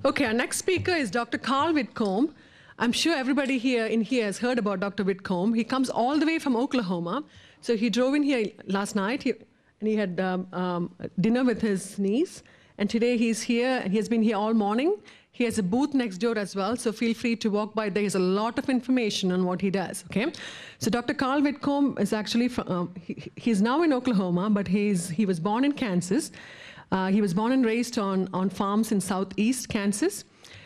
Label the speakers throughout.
Speaker 1: Okay, our next speaker is Dr. Carl Whitcomb. I'm sure everybody here has heard about Dr. Whitcomb. He comes all the way from Oklahoma. So he drove in here last night, and he had dinner with his niece. And today he's here, and he has been here all morning. He has a booth next door as well, so feel free to walk by. There is a lot of information on what he does, okay? So Dr. Carl Whitcomb is actually from, he's now in Oklahoma, but he was born in Kansas. He was born and raised on farms in southeast Kansas.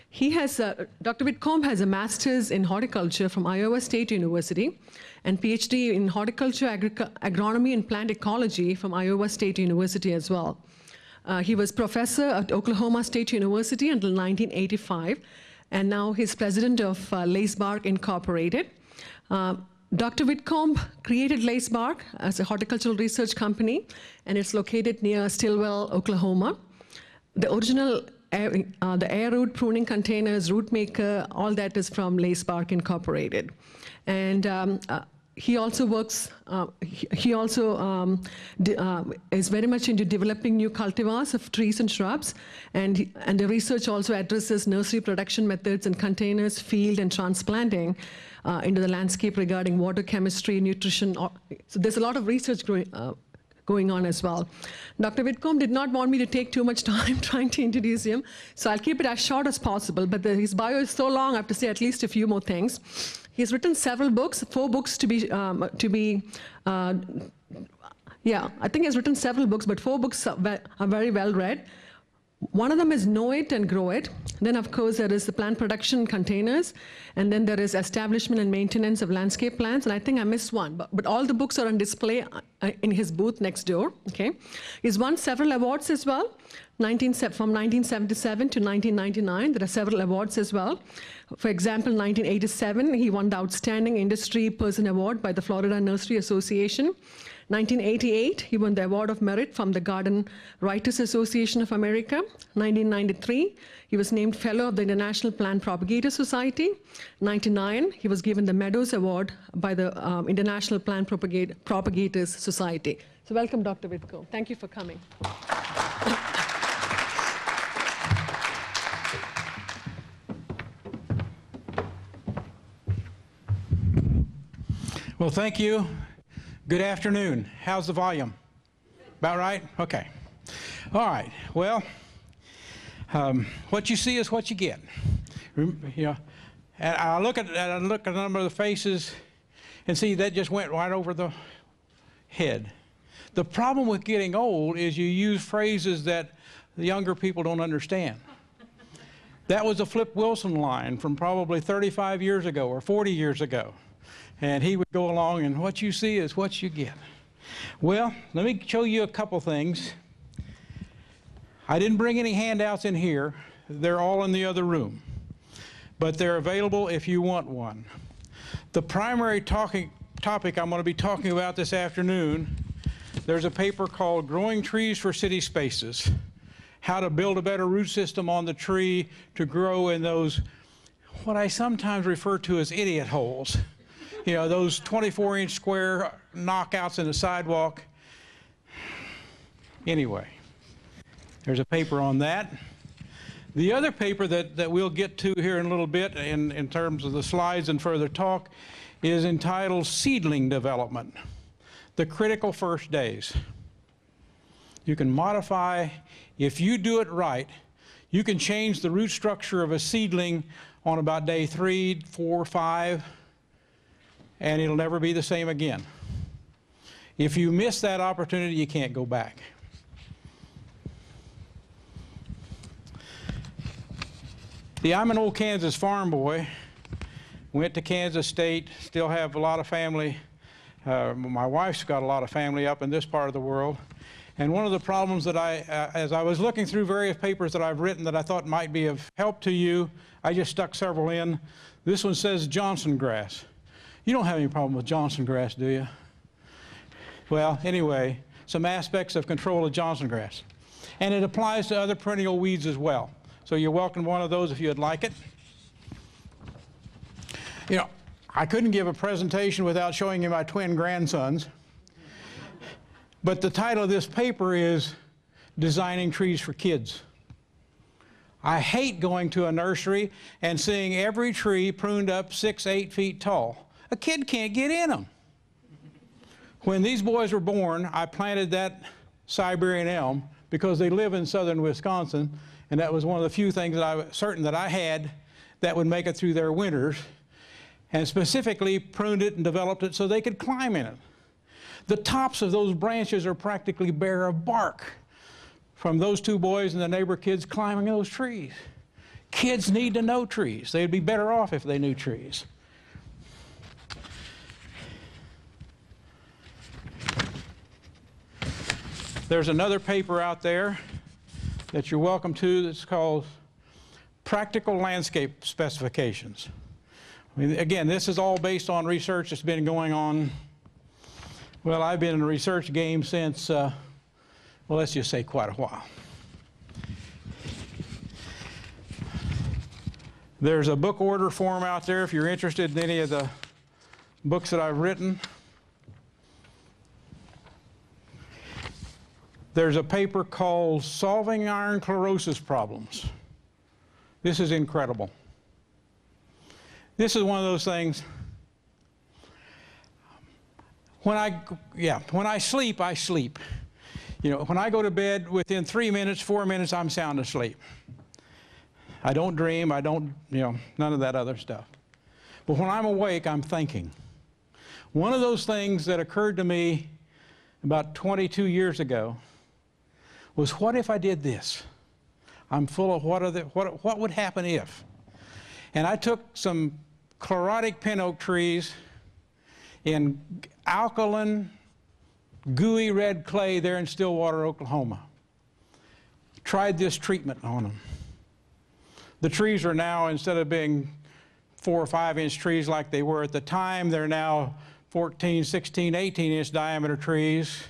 Speaker 1: He has, Dr. Whitcomb has a master's in horticulture from Iowa State University and PhD in horticulture, agronomy, and plant ecology from Iowa State University as well. He was professor at Oklahoma State University until 1985, and now he's president of Lacebark Incorporated. Dr. Whitcomb created Lacebark as a horticultural research company, and it's located near Stillwell, Oklahoma. The original the air root pruning containers, root maker, all that is from Lacebark Incorporated. And he also works, he also is very much into developing new cultivars of trees and shrubs, and the research also addresses nursery production methods and containers, field and transplanting into the landscape regarding water chemistry, nutrition. So there's a lot of research going on as well. Dr. Whitcomb did not want me to take too much time trying to introduce him, so I'll keep it as short as possible, but his bio is so long I have to say at least a few more things. He's written several books, 4 books to be, yeah, I think he's written several books, but 4 books are very well read. One of them is Know It and Grow It. Then, of course, there is the plant production containers, and then there is establishment and maintenance of landscape plants, and I think I missed one, but all the books are on display in his booth next door, okay? He's won several awards as well, from 1977 to 1999. There are several awards as well. For example, 1987, he won the Outstanding Industry Person Award by the Florida Nursery Association. 1988, he won the Award of Merit from the Garden Writers Association of America. 1993, he was named Fellow of the International Plant Propagator Society. 1999, he was given the Meadows Award by the International Plant Propagators Society. So welcome, Dr. Whitcomb. Thank you for coming.
Speaker 2: Well, thank you. Good afternoon. How's the volume? About right? Okay. All right. Well, what you see is what you get. You know, and I look at a number of the faces and see that just went right over the head. The problem with getting old is you use phrases that the younger people don't understand. That was a Flip Wilson line from probably 35 years ago or 40 years ago. And he would go along, and what you see is what you get. Well, let me show you a couple things. I didn't bring any handouts in here. They're all in the other room. But they're available if you want one. The primary topic I'm going to be talking about this afternoon, there's a paper called Growing Trees for City Spaces, How to Build a Better Root System on the Tree to Grow in those, what I sometimes refer to as idiot holes. You know, those 24-inch square knockouts in the sidewalk. Anyway, there's a paper on that. The other paper that we'll get to here in a little bit in terms of the slides and further talk is entitled Seedling Development, The Critical First Days. You can modify, if you do it right, you can change the root structure of a seedling on about day 3, 4, 5, and it'll never be the same again. If you miss that opportunity, you can't go back. I'm an old Kansas farm boy. Went to Kansas State, still have a lot of family. My wife's got a lot of family up in this part of the world. And one of the problems that as I was looking through various papers that I've written that I thought might be of help to you, I just stuck several in. This one says Johnson grass. You don't have any problem with Johnson grass, do you? Well, anyway, some aspects of control of Johnson grass. And it applies to other perennial weeds as well. So you're welcome to one of those if you'd like it. You know, I couldn't give a presentation without showing you my twin grandsons. But the title of this paper is Designing Trees for Kids. I hate going to a nursery and seeing every tree pruned up 6, 8 feet tall. A kid can't get in them. When these boys were born, I planted that Siberian elm because they live in southern Wisconsin, and that was one of the few things that I was certain that I had that would make it through their winters, and specifically pruned it and developed it so they could climb in it. The tops of those branches are practically bare of bark from those two boys and the neighbor kids climbing those trees. Kids need to know trees. They'd be better off if they knew trees. There's another paper out there that you're welcome to that's called Practical Landscape Specifications. I mean, again, this is all based on research that's been going on. Well, I've been in the research game since, well, let's just say quite a while. There's a book order form out there if you're interested in any of the books that I've written. There's a paper called Solving Iron Chlorosis Problems. This is incredible. This is one of those things, when I sleep, I sleep. You know, when I go to bed, within 3 minutes, 4 minutes, I'm sound asleep. I don't dream, I don't, none of that other stuff. But when I'm awake, I'm thinking. One of those things that occurred to me about 22 years ago was, what if I did this? I'm full of what would happen if? And I took some chlorotic pin oak trees in alkaline, gooey red clay there in Stillwater, Oklahoma. Tried this treatment on them. The trees are now, instead of being 4 or 5 inch trees like they were at the time, they're now 14, 16, 18 inch diameter trees.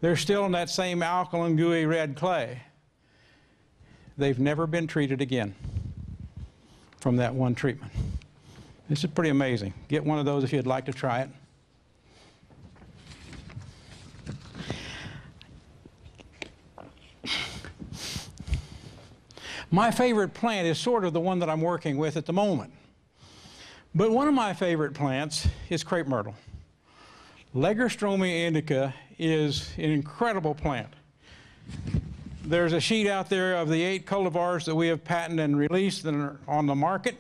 Speaker 2: They're still in that same alkaline, gooey red clay. They've never been treated again from that one treatment. This is pretty amazing. Get one of those if you'd like to try it. My favorite plant is sort of the one that I'm working with at the moment. But one of my favorite plants is crepe myrtle. Lagerstromia indica is an incredible plant. There's a sheet out there of the 8 cultivars that we have patented and released that are on the market.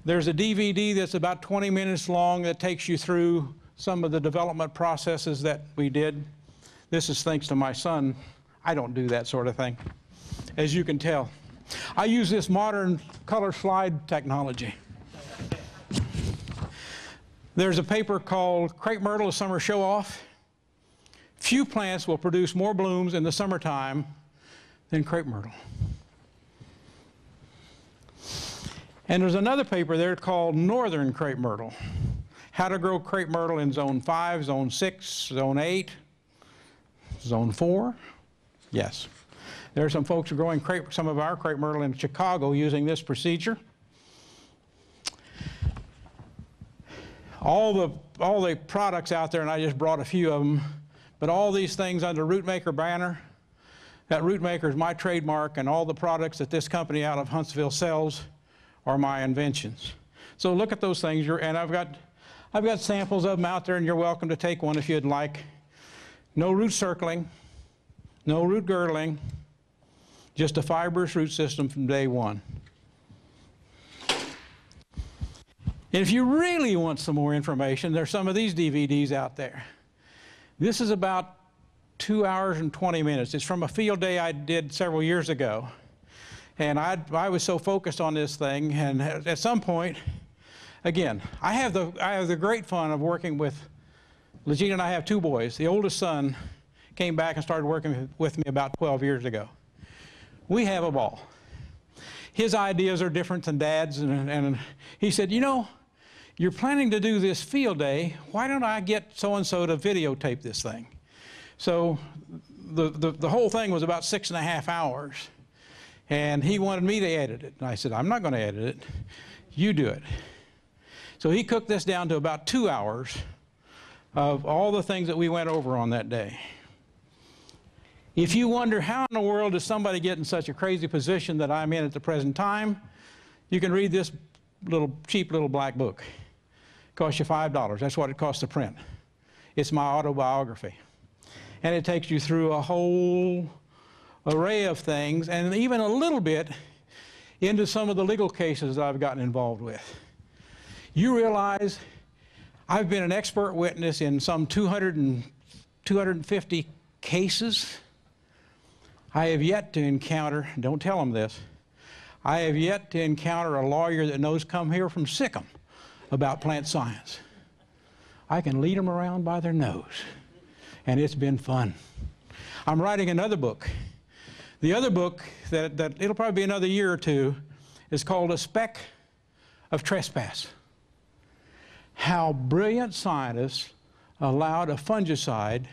Speaker 2: There's a DVD that's about 20 minutes long that takes you through some of the development processes that we did. This is thanks to my son. I don't do that sort of thing, as you can tell. I use this modern color slide technology. There's a paper called Crepe Myrtle, a Summer Show-Off. Few plants will produce more blooms in the summertime than crepe myrtle. And there's another paper there called Northern Crepe Myrtle. How to grow crepe myrtle in Zone 5, Zone 6, Zone 8, Zone 4. Yes. There are some folks who are growing some of our crepe myrtle in Chicago using this procedure. All the products out there, and I just brought a few of them, but all these things under Rootmaker banner. That Rootmaker is my trademark, and all the products that this company out of Huntsville sells are my inventions. So look at those things, and I've got samples of them out there, and you're welcome to take one if you'd like. No root circling, no root girdling, just a fibrous root system from day one. And if you really want some more information, there's some of these DVDs out there. This is about 2 hours and 20 minutes. It's from a field day I did several years ago. And I was so focused on this thing, and at some point, again, I have the great fun of working with, Legina and I have 2 boys. The oldest son came back and started working with me about 12 years ago. We have a ball. His ideas are different than Dad's, and he said, you know, you're planning to do this field day, why don't I get so-and-so to videotape this thing? So the whole thing was about 6.5 hours. And he wanted me to edit it. And I said, I'm not going to edit it. You do it. So he cooked this down to about 2 hours of all the things that we went over on that day. If you wonder how in the world does somebody get in such a crazy position that I'm in at the present time, you can read this cheap little black book. It costs you $5. That's what it costs to print. It's my autobiography. And it takes you through a whole array of things, and even a little bit into some of the legal cases that I've gotten involved with. You realize I've been an expert witness in some 250 cases. I have yet to encounter, don't tell them this, I have yet to encounter a lawyer that knows come here from Sikkim about plant science. I can lead them around by their nose, and it's been fun. I'm writing another book. The other book, that it'll probably be another year or two, is called A Speck of Trespass. How brilliant scientists allowed a fungicide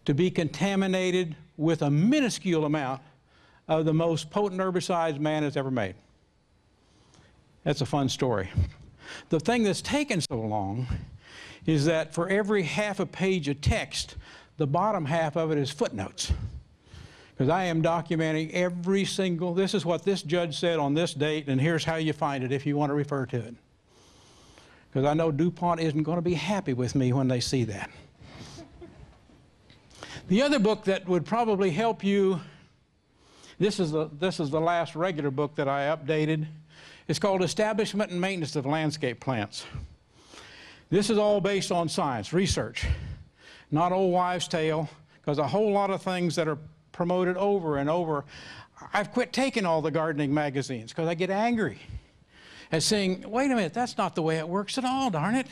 Speaker 2: to be contaminated with a minuscule amount of the most potent herbicides man has ever made. That's a fun story. The thing that's taken so long is that for every half a page of text, the bottom half of it is footnotes. Because I am documenting every single, this is what this judge said on this date, and here's how you find it if you want to refer to it. Because I know DuPont isn't going to be happy with me when they see that. The other book that would probably help you, this is the last regular book that I updated. It's called Establishment and Maintenance of Landscape Plants. This is all based on science, research, not old wives' tale, because a whole lot of things that are promoted over and over. I've quit taking all the gardening magazines because I get angry at saying, wait a minute, that's not the way it works at all, darn it.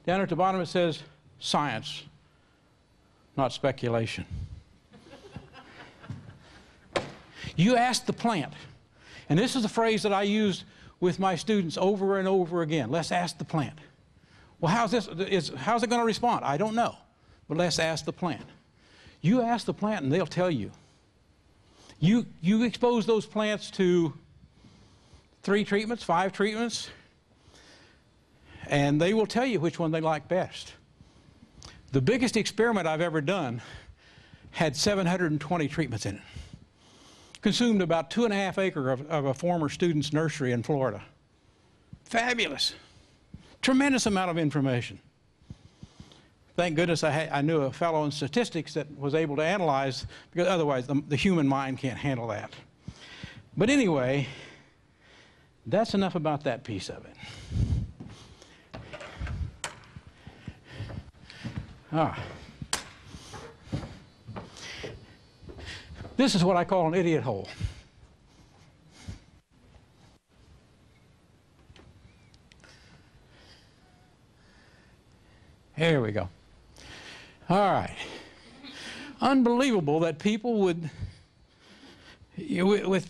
Speaker 2: Down at the bottom it says, science, not speculation. You ask the plant, and this is a phrase that I use with my students over and over again. Let's ask the plant. Well, how's it going to respond? I don't know, but let's ask the plant. You ask the plant and they'll tell you. You expose those plants to 3 treatments, 5 treatments, and they will tell you which one they like best. The biggest experiment I've ever done had 720 treatments in it. Consumed about 2.5 acres of a former student's nursery in Florida. Fabulous. Tremendous amount of information. Thank goodness I knew a fellow in statistics that was able to analyze, because otherwise the human mind can't handle that. But anyway, that's enough about that piece of it. This is what I call an idiot hole. Here we go. All right. Unbelievable that people would, with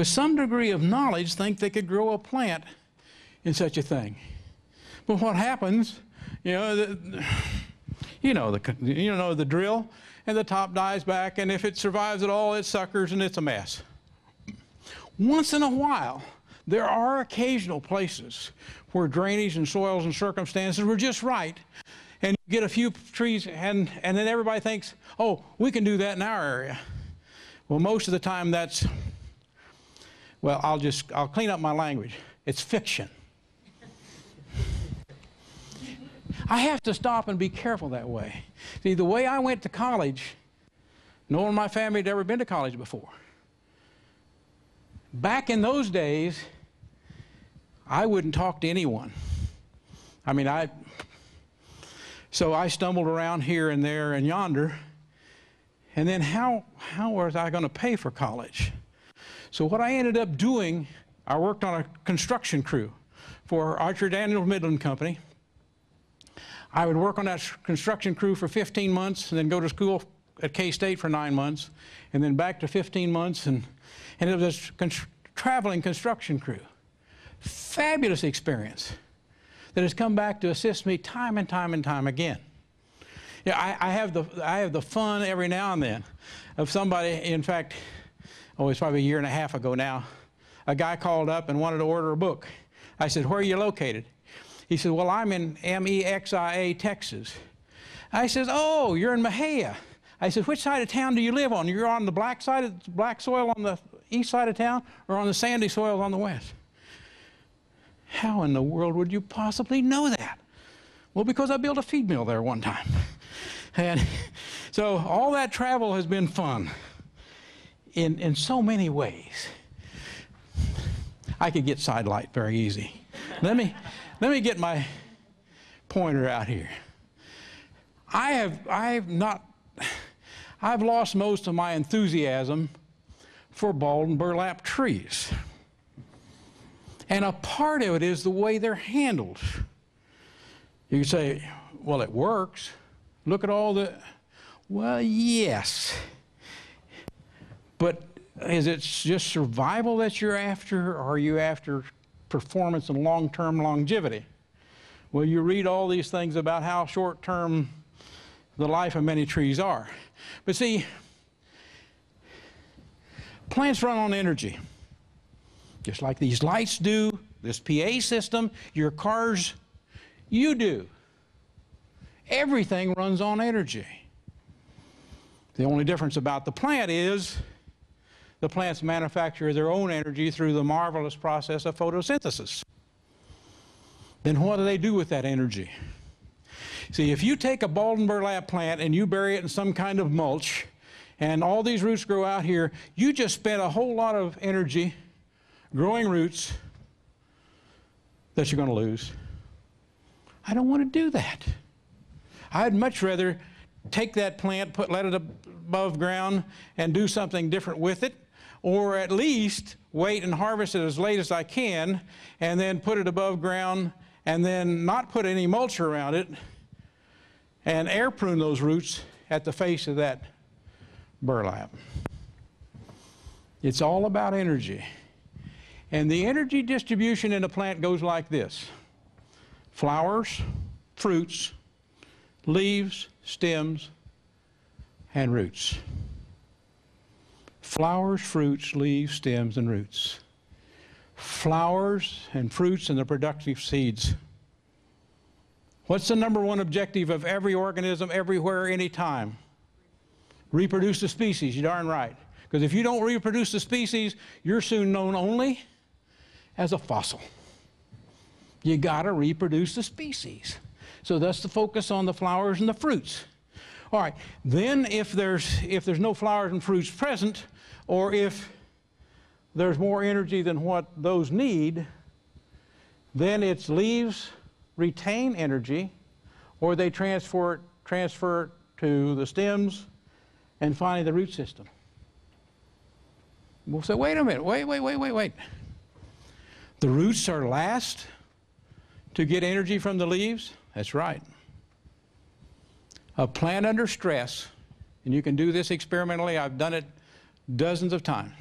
Speaker 2: some degree of knowledge, think they could grow a plant in such a thing. But what happens, you know the drill, and the top dies back, and if it survives at all, it suckers and it's a mess. Once in a while, there are occasional places where drainage and soils and circumstances were just right, and you get a few trees, and then everybody thinks, oh, we can do that in our area. Well, most of the time that's, well, I'll clean up my language. It's fiction. I have to stop and be careful that way. See, the way I went to college, no one in my family had ever been to college before. Back in those days, I wouldn't talk to anyone. I mean, so I stumbled around here and there and yonder, and then how was I going to pay for college? So what I ended up doing, I worked on a construction crew for Archer Daniels Midland Company. I would work on that construction crew for 15 months and then go to school at K-State for 9 months, and then back to 15 months, and it was a traveling construction crew. Fabulous experience that has come back to assist me time and time and time again. Yeah, I have the fun every now and then of somebody, in fact, it's probably a year and a half ago now, a guy called up and wanted to order a book. I said, where are you located? He said, well, I'm in MEXIA, Texas. I says, oh, you're in Mejia. I said, which side of town do you live on? You're on the black soil on the east side of town, or on the sandy soil on the west? How in the world would you possibly know that? Well, because I built a feed mill there one time. And so all that travel has been fun in so many ways. I could get sidelight very easy. Let me get my pointer out here. I've lost most of my enthusiasm for bald and burlap trees. And a part of it is the way they're handled. You can say, well, it works. Look at all the, well, yes. But is it just survival that you're after, or are you after performance and long-term longevity? Well, you read all these things about how short-term the life of many trees are. But see, plants run on energy, just like these lights do, this PA system, your cars, you do. Everything runs on energy. The only difference about the plant is the plants manufacture their own energy through the marvelous process of photosynthesis. Then what do they do with that energy? See, if you take a bald and burlap plant and you bury it in some kind of mulch, and all these roots grow out here, you just spent a whole lot of energy growing roots that you're going to lose. I don't want to do that. I'd much rather take that plant, let it above ground, and do something different with it, or at least wait and harvest it as late as I can, and then put it above ground, and then not put any mulch around it, and air prune those roots at the face of that burlap. It's all about energy. And the energy distribution in a plant goes like this: flowers, fruits, leaves, stems, and roots. Flowers, fruits, leaves, stems, and roots. Flowers and fruits and the productive seeds. What's the number one objective of every organism, everywhere, anytime? Reproduce the species, you're darn right. Because if you don't reproduce the species, you're soon known only as a fossil. You gotta reproduce the species. So that's the focus on the flowers and the fruits. All right, then if there's no flowers and fruits present, or if there's more energy than what those need, then its leaves retain energy, or they transfer it to the stems, and finally the root system. We'll say, wait a minute, wait. The roots are last to get energy from the leaves? That's right. A plant under stress, and you can do this experimentally, I've done it dozens of times.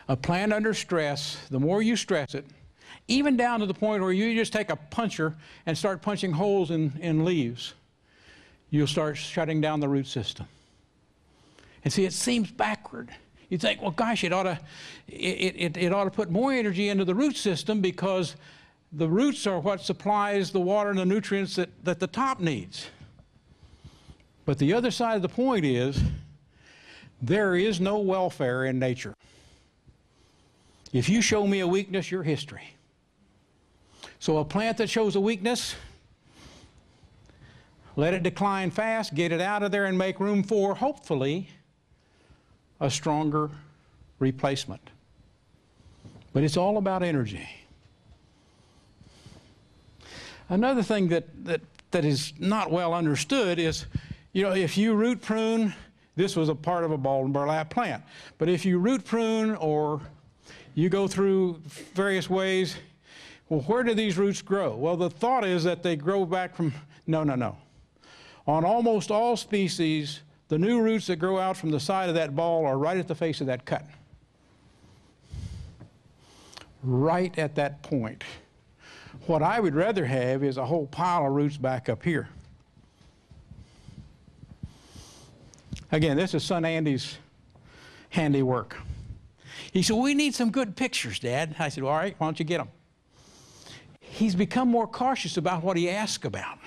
Speaker 2: A plant under stress, the more you stress it, even down to the point where you just take a puncher and start punching holes in leaves, you'll start shutting down the root system. And see, it seems backward. You think, well, gosh, it ought to put more energy into the root system, because the roots are what supplies the water and the nutrients that the top needs. But the other side of the point is, there is no welfare in nature. If you show me a weakness, you're history. So a plant that shows a weakness, let it decline fast, get it out of there, and make room for, hopefully, a stronger replacement. But it's all about energy. Another thing that is not well understood is, if you root prune, this was a part of a bald and burlap plant, but if you root prune or you go through various ways, well, where do these roots grow? Well, the thought is that they grow back from, no. On almost all species, the new roots that grow out from the side of that ball are right at the face of that cut. Right at that point. What I would rather have is a whole pile of roots back up here. Again, this is son Andy's handiwork. He said, we need some good pictures, Dad. I said, all right, why don't you get them? He's become more cautious about what he asks about.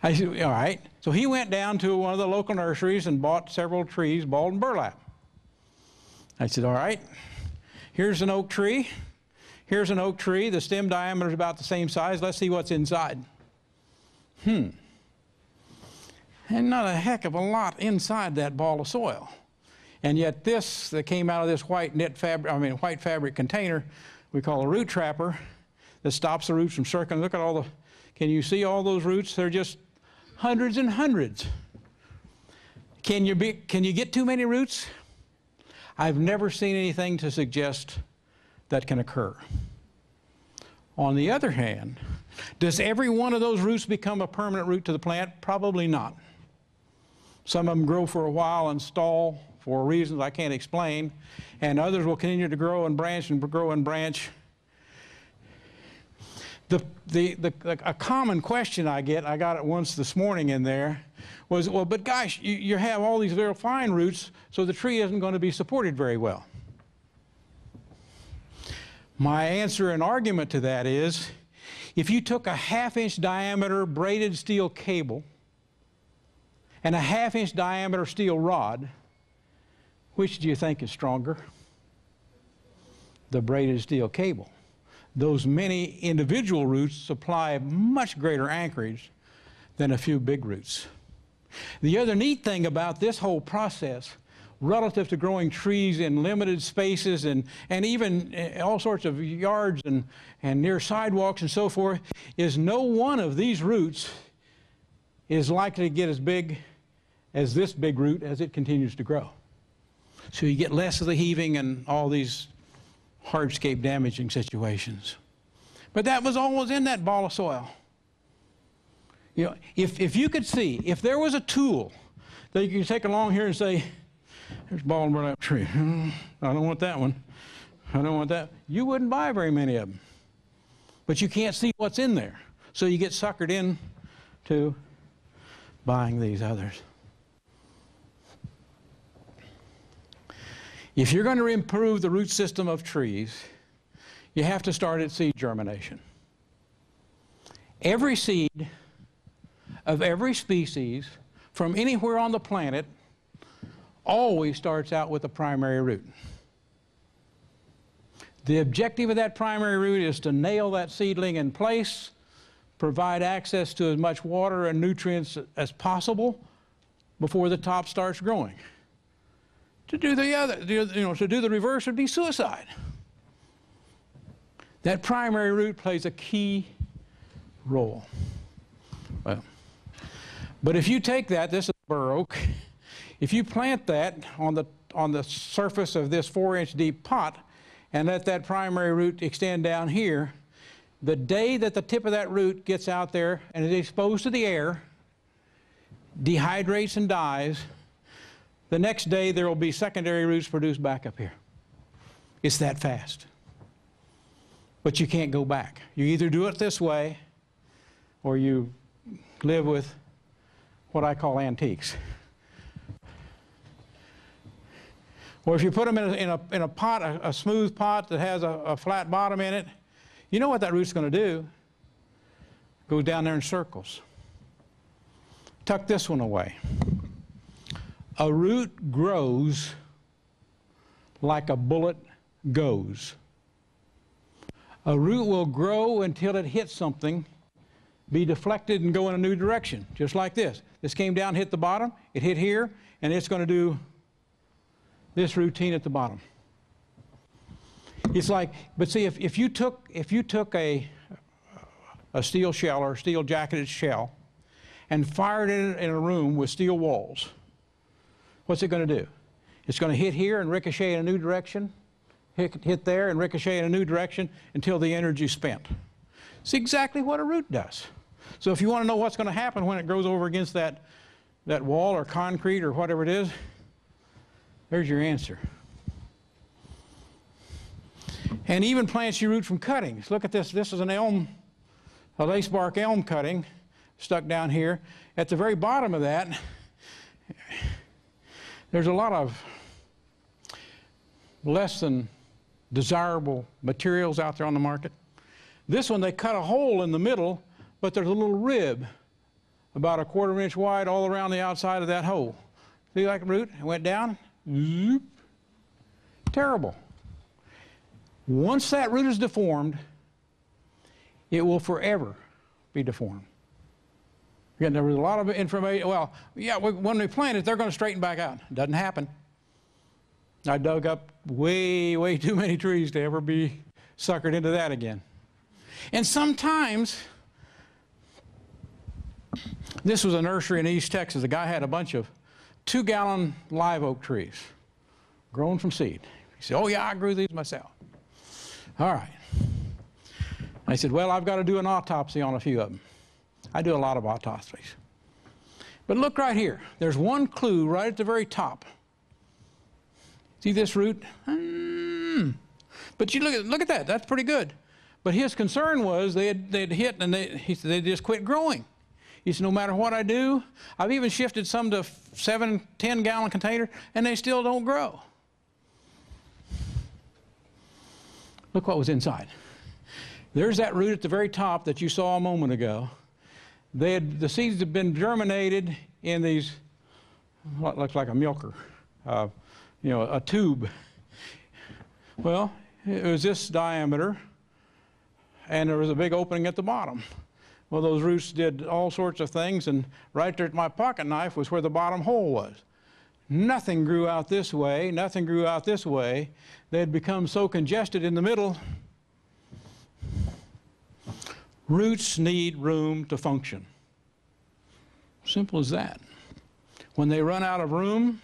Speaker 2: I said, all right. So he went down to one of the local nurseries and bought several trees, balled and burlap. I said, all right, here's an oak tree. Here's an oak tree. The stem diameter is about the same size. Let's see what's inside. And not a heck of a lot inside that ball of soil. And yet this that came out of this white fabric container, we call a root trapper, that stops the roots from circling. Look at all the, can you see all those roots? They're just hundreds and hundreds. Can you get too many roots? I've never seen anything to suggest that can occur. On the other hand, does every one of those roots become a permanent root to the plant? Probably not. Some of them grow for a while and stall for reasons I can't explain, and others will continue to grow and branch and grow and branch. A common question I got it once this morning in there, was, well, but gosh, you have all these little fine roots, so the tree isn't going to be supported very well. My answer and argument to that is, if you took a 1/2-inch diameter braided steel cable and a 1/2-inch diameter steel rod, which do you think is stronger? The braided steel cable. Those many individual roots supply much greater anchorage than a few big roots. The other neat thing about this whole process, relative to growing trees in limited spaces and even all sorts of yards and near sidewalks and so forth, is no one of these roots is likely to get as big as this big root as it continues to grow. So you get less of the heaving and all these hardscape damaging situations. But that was always in that ball of soil. You know, if you could see, if there was a tool that you could take along here and say, there's a ball and burlap tree. I don't want that one. I don't want that. You wouldn't buy very many of them. But you can't see what's in there. So you get suckered in to buying these others. If you're going to improve the root system of trees, you have to start at seed germination. Every seed of every species from anywhere on the planet always starts out with a primary root. The objective of that primary root is to nail that seedling in place, provide access to as much water and nutrients as possible before the top starts growing. To do the reverse would be suicide. That primary root plays a key role. Well, but if you take that, this is bur oak, if you plant that on the surface of this 4-inch deep pot and let that primary root extend down here, the day that the tip of that root gets out there and is exposed to the air, dehydrates and dies, the next day there will be secondary roots produced back up here. It's that fast. But you can't go back. You either do it this way or you live with what I call antiques. Or if you put them in a pot, a smooth pot that has a flat bottom in it, you know what that root's going to do? Goes down there in circles. Tuck this one away. A root grows like a bullet goes. A root will grow until it hits something, be deflected and go in a new direction, just like this. This came down, hit the bottom, it hit here, and it's going to do this routine at the bottom. It's like, but see, if you took a steel shell or a steel jacketed shell and fired it in a room with steel walls, what's it going to do? It's going to hit here and ricochet in a new direction, hit there and ricochet in a new direction until the energy's spent. It's exactly what a root does. So if you want to know what's going to happen when it goes over against that wall or concrete or whatever it is, there's your answer. And even plants you root from cuttings. Look at this. This is an elm, a lace bark elm cutting stuck down here. At the very bottom of that, there's a lot of less than desirable materials out there on the market. This one, they cut a hole in the middle, but there's a little rib about a 1/4 inch wide all around the outside of that hole. See like a root? It went down, zoop. Terrible. Once that root is deformed, it will forever be deformed. Again, there was a lot of information. Well, yeah, when we plant it, they're going to straighten back out. It doesn't happen. I dug up way, way too many trees to ever be suckered into that again. And sometimes, this was a nursery in East Texas. The guy had a bunch of 2-gallon live oak trees grown from seed. He said, oh yeah, I grew these myself. All right. I said, well, I've got to do an autopsy on a few of them. I do a lot of autopsies. But look right here. There's one clue right at the very top. See this root? But you look at that. That's pretty good. But his concern was they'd hit and he said they just quit growing. He said, no matter what I do, I've even shifted some to 7, 10-gallon container, and they still don't grow. Look what was inside. There's that root at the very top that you saw a moment ago. The seeds had been germinated in these, what looks like a milker, you know, a tube. Well, it was this diameter, and there was a big opening at the bottom. Well, those roots did all sorts of things, and right there at my pocket knife was where the bottom hole was. Nothing grew out this way, nothing grew out this way. They had become so congested in the middle. Roots need room to function. Simple as that. When they run out of room,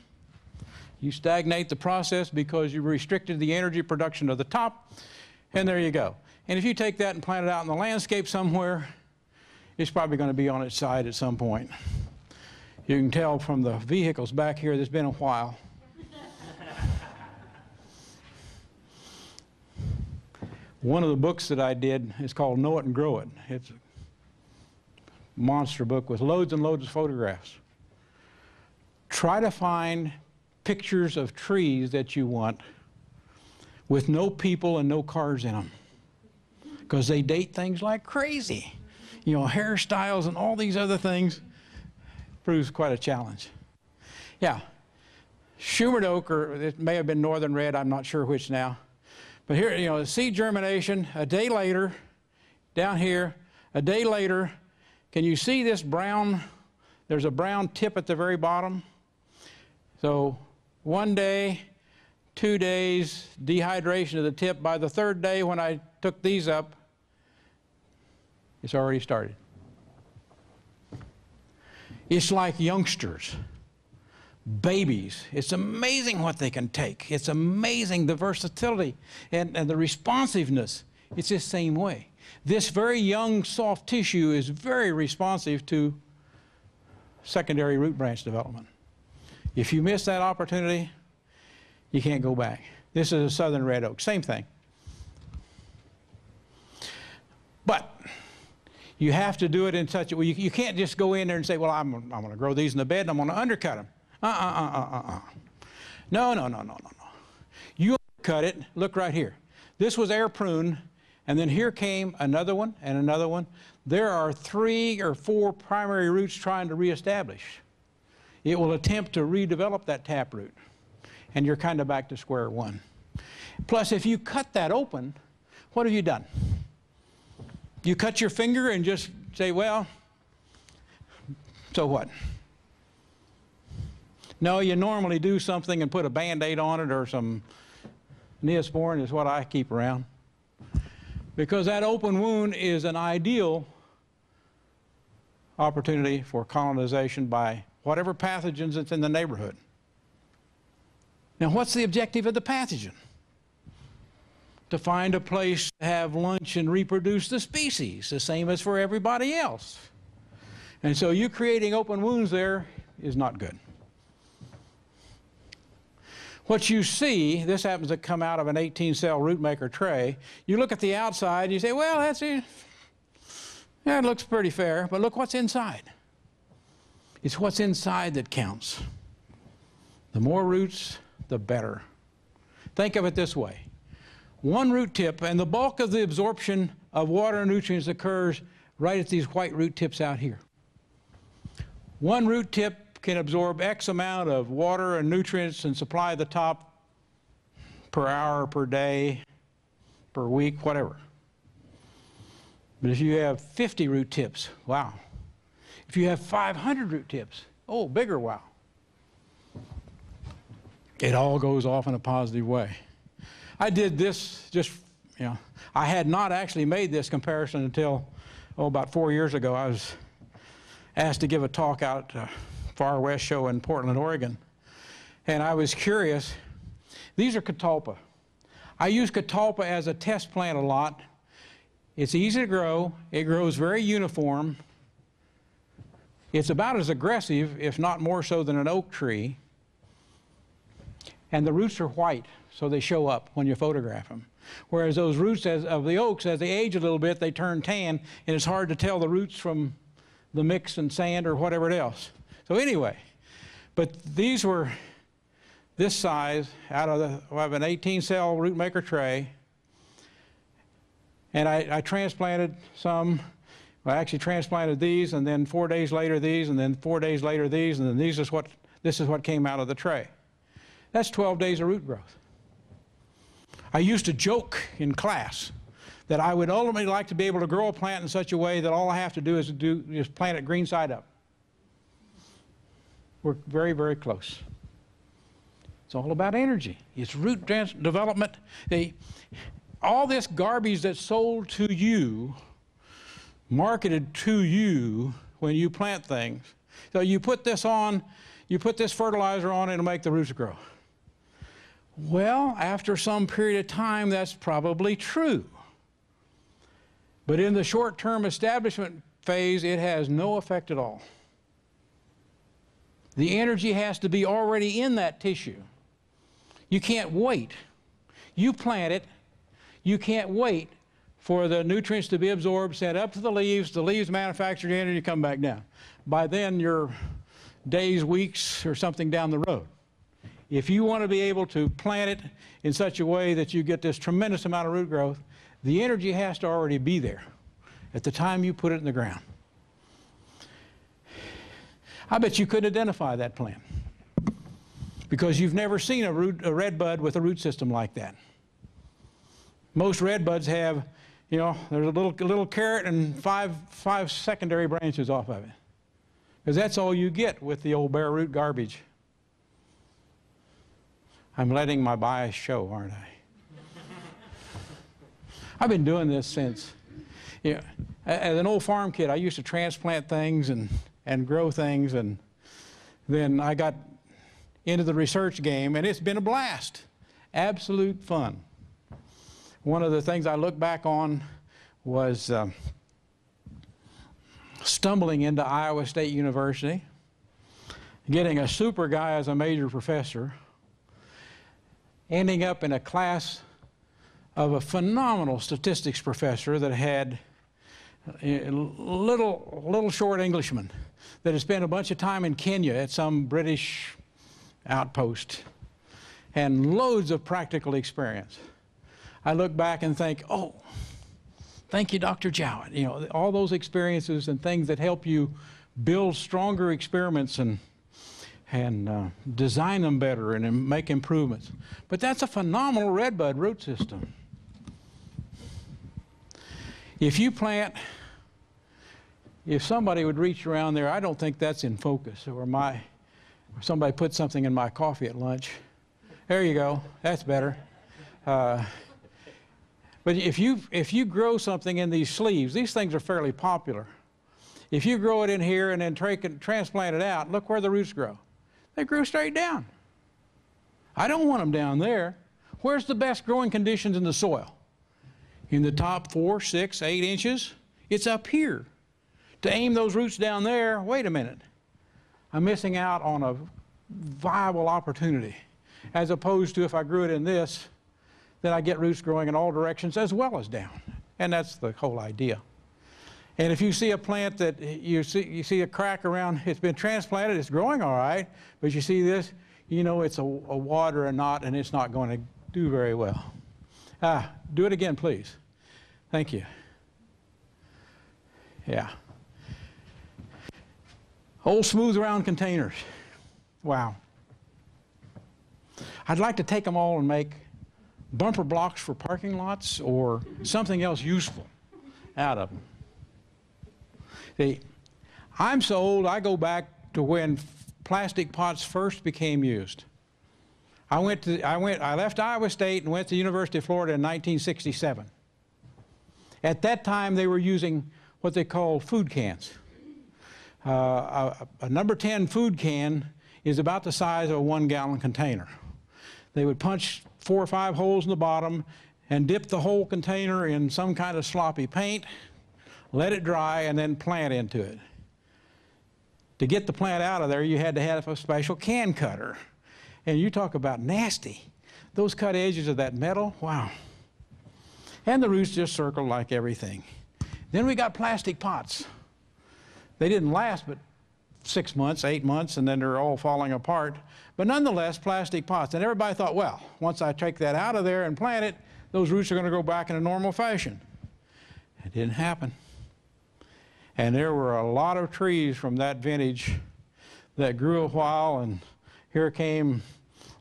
Speaker 2: you stagnate the process because you restricted the energy production of the top, and there you go. And if you take that and plant it out in the landscape somewhere, it's probably going to be on its side at some point. You can tell from the vehicles back here, there's been a while. One of the books that I did is called Know It and Grow It. It's a monster book with loads and loads of photographs. Try to find pictures of trees that you want with no people and no cars in them, because they date things like crazy. You know, hairstyles and all these other things proves quite a challenge. Yeah, Shumard oak, or it may have been northern red, I'm not sure which now. But here, you know, seed germination, a day later, down here, a day later, can you see this brown? There's a brown tip at the very bottom. So 1 day, 2 days, dehydration of the tip. By the 3rd day when I took these up, it's already started. It's like youngsters, babies. It's amazing what they can take. It's amazing the versatility and the responsiveness. It's the same way. This very young soft tissue is very responsive to secondary root branch development. If you miss that opportunity, you can't go back. This is a southern red oak, same thing. But you have to do it in such a way. You can't just go in there and say, well, I'm going to grow these in the bed and I'm going to undercut them. No. You undercut it. Look right here. This was air prune, and then here came another one and another one. There are 3 or 4 primary roots trying to reestablish. It will attempt to redevelop that taproot, and you're kind of back to square one. Plus, if you cut that open, what have you done? You cut your finger and just say, well, so what? No, you normally do something and put a Band-Aid on it, or some Neosporin is what I keep around. Because that open wound is an ideal opportunity for colonization by whatever pathogens that's in the neighborhood. Now, what's the objective of the pathogen? To find a place to have lunch and reproduce the species, the same as for everybody else. And so you creating open wounds there is not good. What you see, this happens to come out of an 18-cell root maker tray. You look at the outside and you say, well, that's it. Yeah, it looks pretty fair, but look what's inside. It's what's inside that counts. The more roots, the better. Think of it this way. One root tip, and the bulk of the absorption of water and nutrients occurs right at these white root tips out here. One root tip can absorb X amount of water and nutrients and supply the top per hour, per day, per week, whatever. But if you have 50 root tips, wow. If you have 500 root tips, oh, bigger wow. It all goes off in a positive way. I did this just, I had not actually made this comparison until, about 4 years ago. I was asked to give a talk out at a Far West show in Portland, Oregon. And I was curious. These are catalpa. I use catalpa as a test plant a lot. It's easy to grow. It grows very uniform. It's about as aggressive, if not more so, than an oak tree. And the roots are white, so they show up when you photograph them. Whereas those roots of the oaks, as they age a little bit, they turn tan, and it's hard to tell the roots from the mix and sand or whatever else. So anyway, but these were this size out of an 18-cell root maker tray. And I transplanted some. I actually transplanted these, and then 4 days later these, and then 4 days later these, and then this is what came out of the tray. That's 12 days of root growth. I used to joke in class that I would ultimately like to be able to grow a plant in such a way that all I have to do is plant it green side up. We're very, very close. It's all about energy. It's root development. All this garbage that's sold to you, marketed to you when you plant things. So you put this on, you put this fertilizer on, it'll make the roots grow. Well, after some period of time, that's probably true. But in the short-term establishment phase, it has no effect at all. The energy has to be already in that tissue. You can't wait. You plant it. You can't wait for the nutrients to be absorbed, sent up to the leaves manufacture the energy, come back down. By then, you're days, weeks, or something down the road. If you want to be able to plant it in such a way that you get this tremendous amount of root growth, the energy has to already be there at the time you put it in the ground. I bet you couldn't identify that plant because you've never seen a red bud with a root system like that. Most red buds have, there's a little carrot and five secondary branches off of it, because that's all you get with the old bare root garbage. I'm letting my bias show, aren't I? I've been doing this since, as an old farm kid, I used to transplant things and grow things, and then I got into the research game, and it's been a blast. Absolute fun. One of the things I look back on was stumbling into Iowa State University, getting a super guy as a major professor, ending up in a class of a phenomenal statistics professor that had a little short Englishman that had spent a bunch of time in Kenya at some British outpost and loads of practical experience. I look back and think, oh, thank you, Dr. Jowett. All those experiences and things that help you build stronger experiments and design them better and make improvements. But that's a phenomenal redbud root system. If somebody would reach around there, I don't think that's in focus, or somebody put something in my coffee at lunch. There you go, that's better. But if you grow something in these sleeves, these things are fairly popular. If you grow it in here and then transplant it out, look where the roots grow. They grew straight down. I don't want them down there. Where's the best growing conditions in the soil? In the top 4, 6, 8 inches? It's up here. To aim those roots down there, wait a minute. I'm missing out on a viable opportunity. As opposed to if I grew it in this, then I get roots growing in all directions as well as down. And that's the whole idea. And if you see a plant that you see a crack around, it's been transplanted, it's growing all right, but you see this, it's a wad or a knot, and it's not going to do very well. Do it again, please. Thank you. Yeah. Old smooth round containers. Wow. I'd like to take them all and make bumper blocks for parking lots or something else useful out of them. See, I'm so old, I go back to when plastic pots first became used. I left Iowa State and went to the University of Florida in 1967. At that time, they were using what they call food cans. A number 10 food can is about the size of a 1-gallon container. They would punch 4 or 5 holes in the bottom and dip the whole container in some kind of sloppy paint, let it dry, and then plant into it. To get the plant out of there, you had to have a special can cutter. And you talk about nasty. Those cut edges of that metal, wow. And the roots just circled like everything. Then we got plastic pots. They didn't last but 6 months, 8 months, and then they're all falling apart. But nonetheless, plastic pots. And everybody thought, well, once I take that out of there and plant it, those roots are going to go back in a normal fashion. It didn't happen. And there were a lot of trees from that vintage that grew a while, and here came,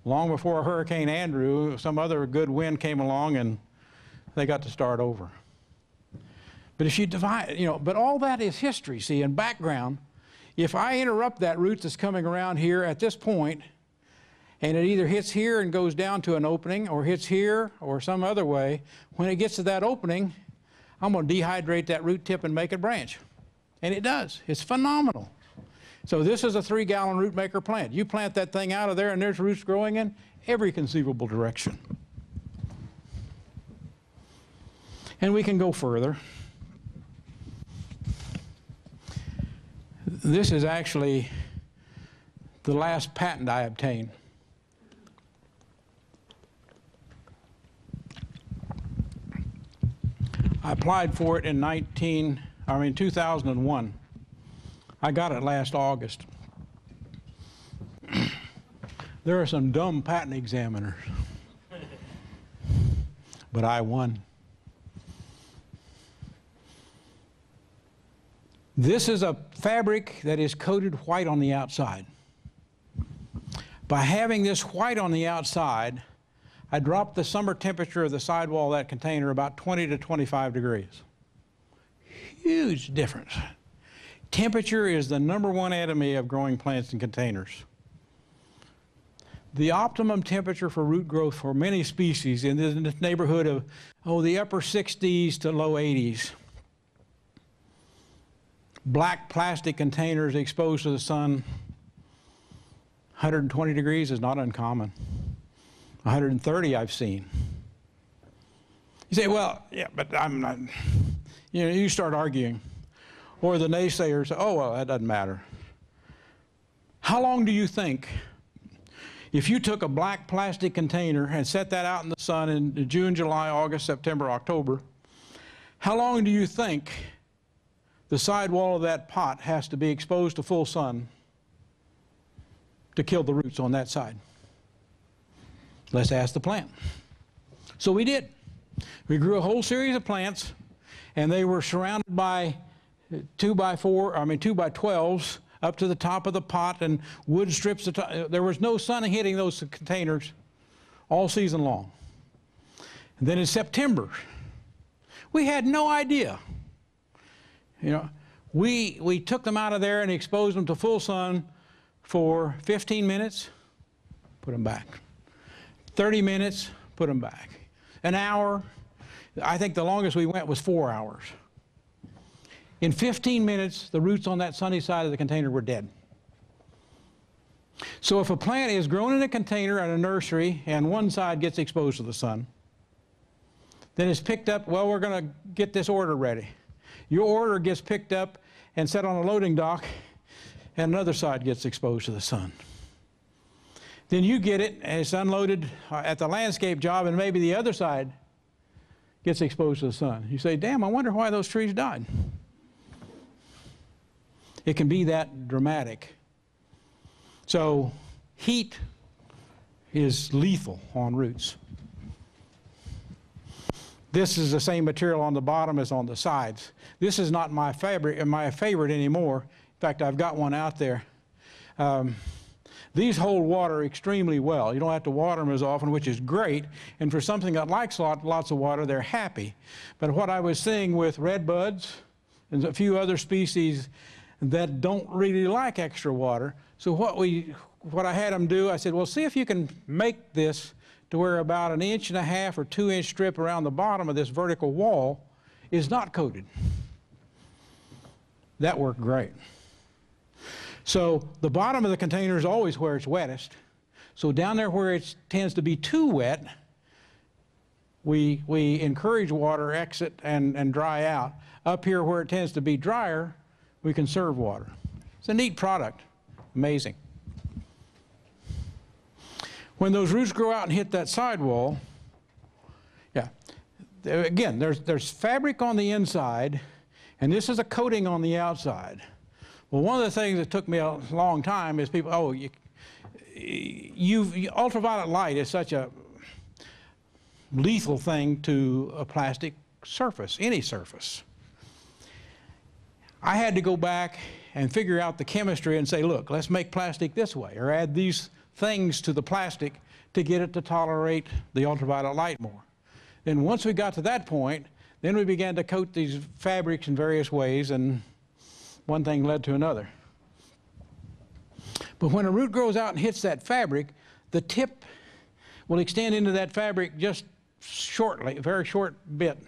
Speaker 2: long before Hurricane Andrew, some other good wind came along and they got to start over. But if you divide, but all that is history, see, and background. If I interrupt that root that's coming around here at this point, and it either hits here and goes down to an opening, or hits here, or some other way, when it gets to that opening, I'm going to dehydrate that root tip and make it branch. And it does. It's phenomenal. So this is a 3-gallon root maker plant. You plant that thing out of there, and there's roots growing in every conceivable direction. And we can go further. This is actually the last patent I obtained. I applied for it in 2001. I got it last August. There are some dumb patent examiners, but I won. This is a fabric that is coated white on the outside. By having this white on the outside, I dropped the summer temperature of the sidewall of that container about 20 to 25 degrees. Huge difference. Temperature is the #1 enemy of growing plants in containers. The optimum temperature for root growth for many species in this neighborhood of, the upper 60s to low 80s. Black plastic containers exposed to the sun, 120 degrees is not uncommon. 130 I've seen. You say, well, yeah, but I'm not, you start arguing. Or the naysayers, oh, well, that doesn't matter. How long do you think, if you took a black plastic container and set that out in the sun in June, July, August, September, October, how long do you think the sidewall of that pot has to be exposed to full sun to kill the roots on that side? Let's ask the plant. So we did. We grew a whole series of plants, and they were surrounded by 2 by 12s up to the top of the pot and wood strips. There was no sun hitting those containers all season long. And then in September, we had no idea. We took them out of there and exposed them to full sun for 15 minutes, put them back. 30 minutes, put them back. An hour, I think the longest we went was 4 hours. In 15 minutes, the roots on that sunny side of the container were dead. So if a plant is grown in a container at a nursery and one side gets exposed to the sun, then it's picked up, well, we're going to get this order ready. Your order gets picked up and set on a loading dock, and another side gets exposed to the sun. Then you get it, and it's unloaded at the landscape job, and maybe the other side gets exposed to the sun. You say, damn, I wonder why those trees died. It can be that dramatic. So heat is lethal on roots. This is the same material on the bottom as on the sides. This is not my favorite anymore. fact, I've got one out there. These hold water extremely well. You don't have to water them as often, which is great. And for something that likes lots of water, they're happy. But what I was seeing with redbuds and a few other species that don't really like extra water, so what I had them do, I said, well, see if you can make this to where about 1.5 inch or 2 inch strip around the bottom of this vertical wall is not coated. That worked great. So the bottom of the container is always where it's wettest. So down there where it tends to be too wet, we encourage water exit and dry out. Up here where it tends to be drier, we conserve water. It's a neat product. Amazing. When those roots grow out and hit that sidewall, yeah, again, there's fabric on the inside, and this is a coating on the outside. Well, one of the things that took me a long time is people, ultraviolet light is such a lethal thing to a plastic surface, any surface. I had to go back and figure out the chemistry and say, look, let's make plastic this way, or add these things to the plastic to get it to tolerate the ultraviolet light more. Then once we got to that point, then we began to coat these fabrics in various ways, and one thing led to another. But when a root grows out and hits that fabric, the tip will extend into that fabric just shortly, a very short bit.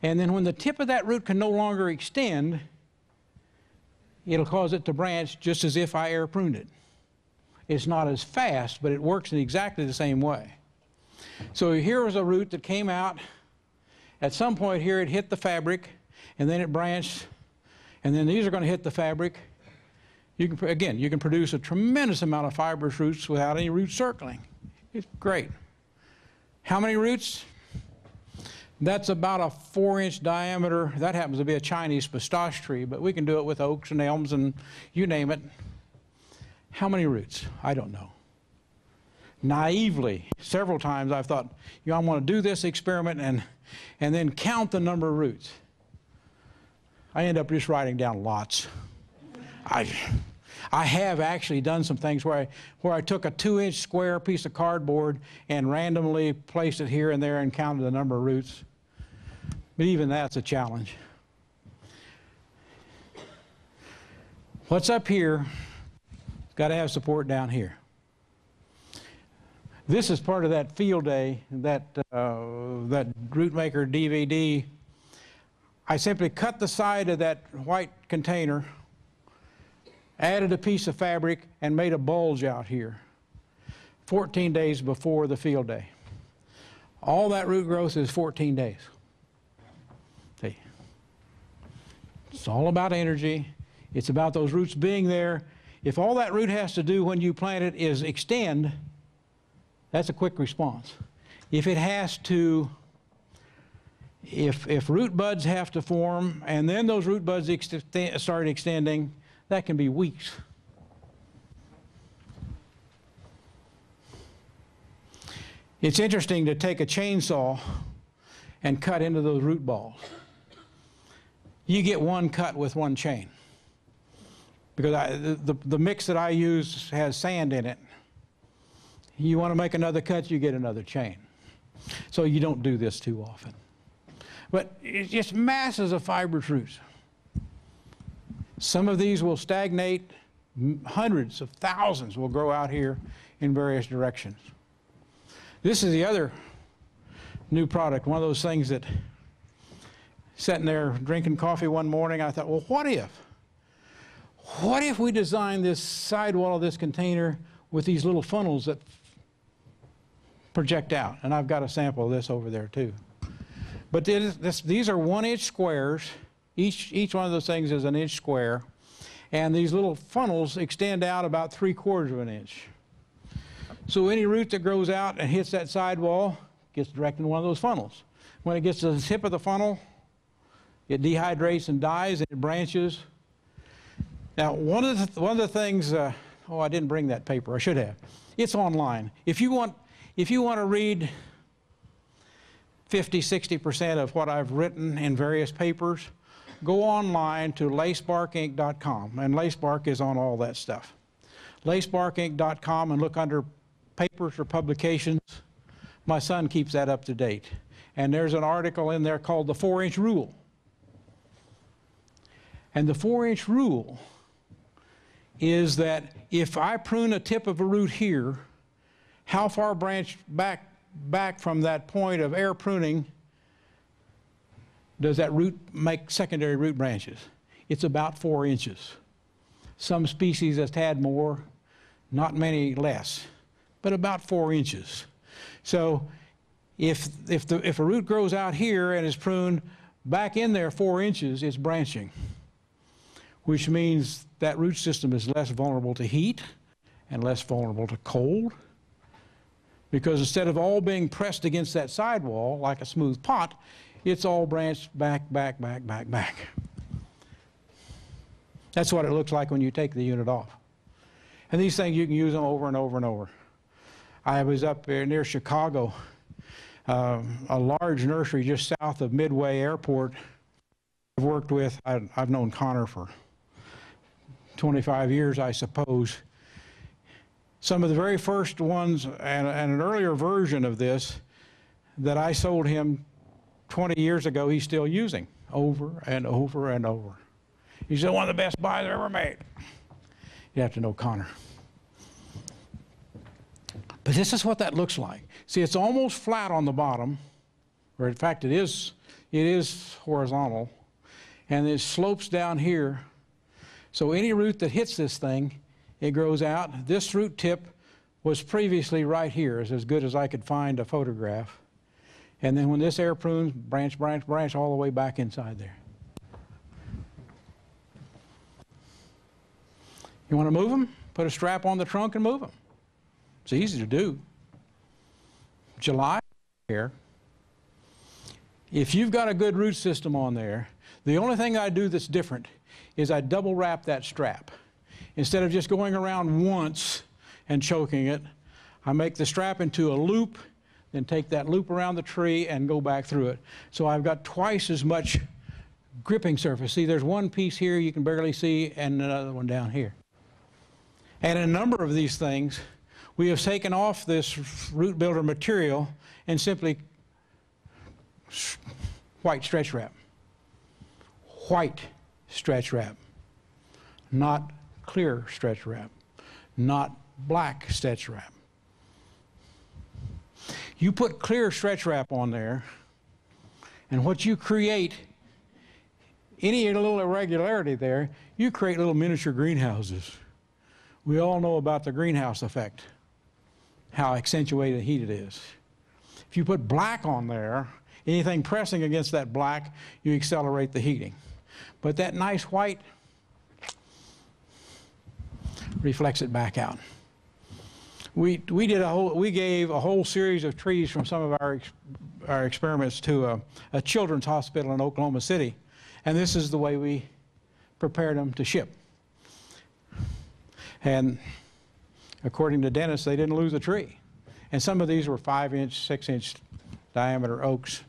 Speaker 2: And then when the tip of that root can no longer extend, it'll cause it to branch just as if I air pruned it. It's not as fast, but it works in exactly the same way. So here was a root that came out. At some point here it hit the fabric, and then it branched, and then these are going to hit the fabric. You can produce a tremendous amount of fibrous roots without any root circling. It's great. How many roots? That's about a 4-inch diameter. That happens to be a Chinese pistache tree, but we can do it with oaks and elms and you name it. How many roots? I don't know. Naively, several times I've thought, I want to do this experiment and then count the number of roots. I end up just writing down lots. I have actually done some things where I took a 2-inch square piece of cardboard and randomly placed it here and there and counted the number of roots. But even that's a challenge. What's up here got to have support down here. This is part of that field day, that Root Maker DVD. I simply cut the side of that white container, added a piece of fabric, and made a bulge out here 14 days before the field day. All that root growth is 14 days. See, it's all about energy. It's about those roots being there. If all that root has to do when you plant it is extend, that's a quick response. If it has to, if root buds have to form and then those root buds start extending, that can be weeks. It's interesting to take a chainsaw and cut into those root balls. You get one cut with one chain, because the mix that I use has sand in it. You want to make another cut, you get another chain. So you don't do this too often. But it's just masses of fibrous roots. Some of these will stagnate. Hundreds of thousands will grow out here in various directions. This is the other new product, one of those things that, sitting there drinking coffee one morning, I thought, well, what if we design this sidewall of this container with these little funnels that project out? And I've got a sample of this over there too. But these are 1-inch squares. Each one of those things is 1 inch square. And these little funnels extend out about 3/4 of an inch. So any root that grows out and hits that sidewall gets directed in one of those funnels. When it gets to the tip of the funnel, it dehydrates and dies, and it branches. Now, one of the things, I didn't bring that paper. I should have. It's online. If you want to read 50–60% of what I've written in various papers go online to lacebarkinc.com, and Lacebark is on all that stuff. Lacebarkinc.com, and look under papers or publications. My son keeps that up to date. And there's an article in there called the 4-inch rule. And the 4-inch rule is that if I prune a tip of a root here, how far branch back from that point of air pruning does that root make secondary root branches? It's about 4 inches. Some species has had more, not many less, but about 4 inches. So if a root grows out here and is pruned back in there 4 inches, it's branching, which means that root system is less vulnerable to heat and less vulnerable to cold, because instead of all being pressed against that sidewall like a smooth pot, it's all branched back. That's what it looks like when you take the unit off. And these things, you can use them over and over and over. I was up there near Chicago, a large nursery just south of Midway Airport. I've worked with, I've known Connor for 25 years, I suppose. Some of the very first ones, and an earlier version of this that I sold him 20 years ago, he's still using over and over and over. He's one of the best buys I ever made. You have to know Connor. But this is what that looks like. See, it's almost flat on the bottom, or in fact it is horizontal, and it slopes down here. So any root that hits this thing, it grows out. This root tip was previously right here, as good as I could find a photograph. And then when this air prunes, branch all the way back inside there. You want to move them? Put a strap on the trunk and move them. It's easy to do. July here. If you've got a good root system on there, the only thing I do that's different is I double wrap that strap. Instead of just going around once and choking it, I make the strap into a loop, then take that loop around the tree and go back through it. So I've got twice as much gripping surface. See, there's one piece here you can barely see and another one down here. And a number of these things, we have taken off this root builder material and simply white stretch wrap. White stretch wrap, not clear stretch wrap, not black stretch wrap. You put clear stretch wrap on there, and what you create, any little irregularity there, you create little miniature greenhouses. We all know about the greenhouse effect, how accentuated heat it is. If you put black on there, anything pressing against that black, you accelerate the heating. But that nice white reflects it back out. We gave a whole series of trees from some of our experiments to a children's hospital in Oklahoma City, and this is the way we prepared them to ship. And according to Dennis, they didn't lose a tree. And some of these were 5-inch, 6-inch diameter oaks.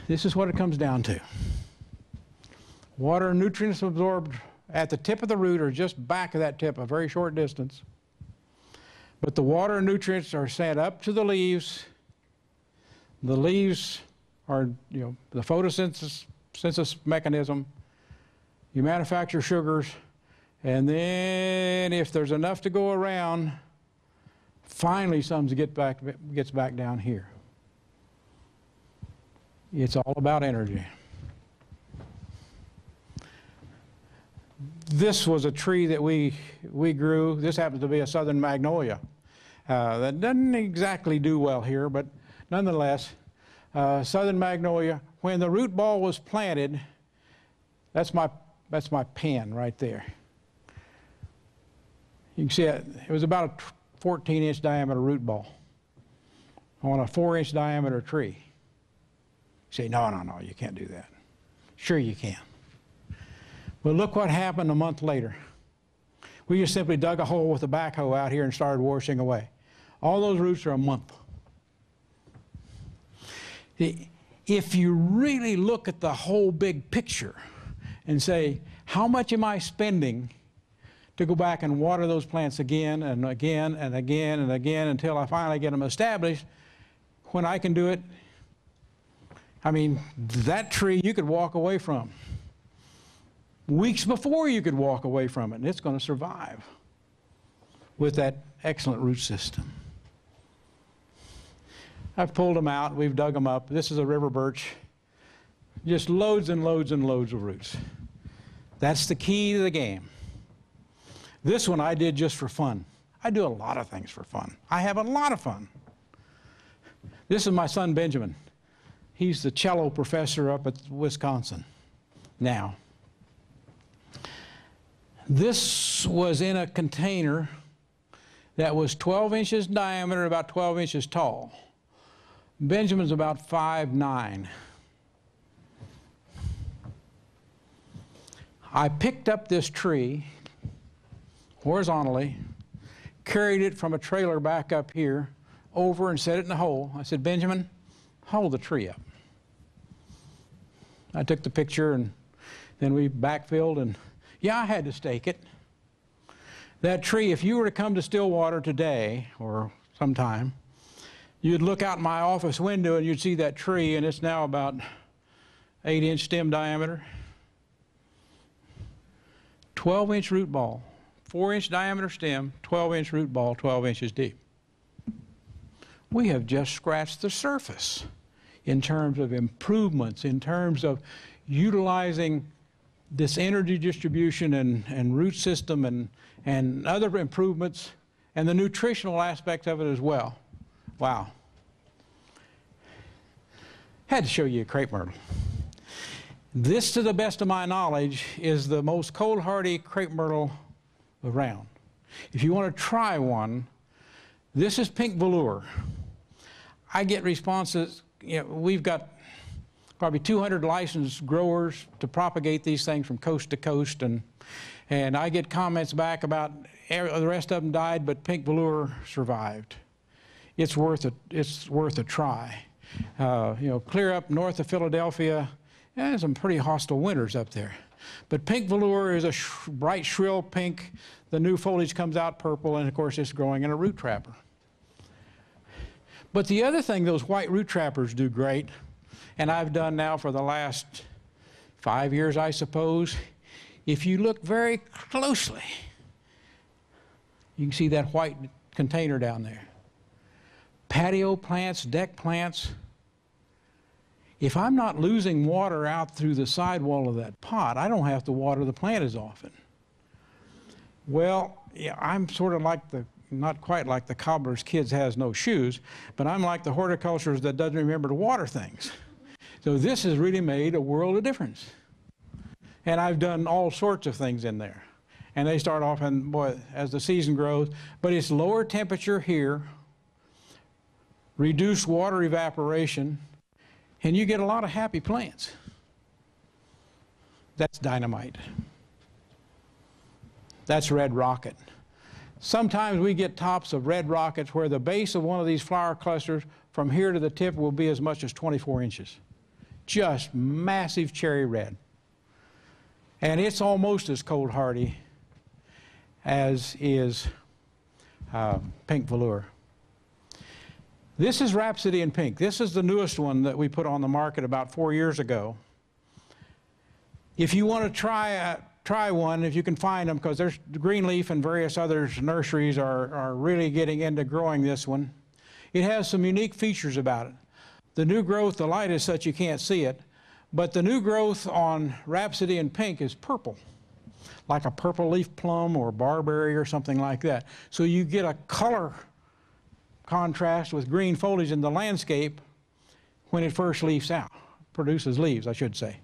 Speaker 2: This is what it comes down to. Water and nutrients absorbed at the tip of the root or just back of that tip, a very short distance. But the water and nutrients are sent up to the leaves. The leaves are, the photosynthesis mechanism. You manufacture sugars, and then if there's enough to go around, finally some gets back down here. It's all about energy. This was a tree that we grew. This happens to be a southern magnolia. That doesn't exactly do well here, but nonetheless, southern magnolia. When the root ball was planted, that's my pen right there. You can see it was about a 14-inch diameter root ball on a 4-inch diameter tree. You say, no, you can't do that. Sure you can. But look what happened a month later. We just simply dug a hole with a backhoe out here and started washing away. All those roots are a month. if you really look at the whole big picture and say, how much am I spending to go back and water those plants again and again and again and again until I finally get them established, when I can do it, I mean, that tree you could walk away from. Weeks before you could walk away from it, and it's going to survive with that excellent root system. I've pulled them out, we've dug them up. This is a river birch. Just loads and loads and loads of roots. That's the key to the game. This one I did just for fun. I do a lot of things for fun. I have a lot of fun. This is my son Benjamin. He's the cello professor up at Wisconsin now. This was in a container that was 12 inches diameter, about 12 inches tall. Benjamin's about 5'9". I picked up this tree horizontally, carried it from a trailer back up here, over and set it in the hole. I said, Benjamin, hold the tree up. I took the picture and then we backfilled, and yeah, I had to stake it. That tree, if you were to come to Stillwater today or sometime, you'd look out my office window and you'd see that tree, and it's now about 8-inch stem diameter, 12-inch root ball, 4-inch diameter stem, 12-inch root ball, 12 inches deep. We have just scratched the surface in terms of improvements, in terms of utilizing this energy distribution and root system and other improvements, and the nutritional aspect of it as well. Wow. Had to show you a crepe myrtle. This, to the best of my knowledge, is the most cold hardy crepe myrtle around. If you want to try one, this is pink velour. I get responses, you know, we've got probably 200 licensed growers to propagate these things from coast to coast, and I get comments back about the rest of them died, but pink velour survived. It's worth a try. You know, clear up north of Philadelphia, there's some pretty hostile winters up there. But pink velour is a bright, shrill pink. The new foliage comes out purple, and of course it's growing in a root trapper. But the other thing those white root trappers do great, and I've done now for the last 5 years, I suppose, if you look very closely, you can see that white container down there. Patio plants, deck plants. If I'm not losing water out through the sidewall of that pot, I don't have to water the plant as often. Well, yeah, I'm sort of like not quite like the cobbler's kids has no shoes, but I'm like the horticulturist that doesn't remember to water things. So this has really made a world of difference. And I've done all sorts of things in there. And they start off, and boy, as the season grows, but it's lower temperature here, reduced water evaporation, and you get a lot of happy plants. That's dynamite. That's red rocket. Sometimes we get tops of red rockets where the base of one of these flower clusters from here to the tip will be as much as 24 inches. Just massive cherry red. And it's almost as cold hardy as is pink velour. This is Rhapsody in Pink. This is the newest one that we put on the market about 4 years ago. If you want to try one, if you can find them, because there's Greenleaf and various other nurseries are really getting into growing this one. It has some unique features about it. The new growth, the light is such you can't see it, but the new growth on Rhapsody in Pink is purple, like a purple leaf plum or barberry or something like that. So you get a color contrast with green foliage in the landscape when it first leaves out, produces leaves, I should say.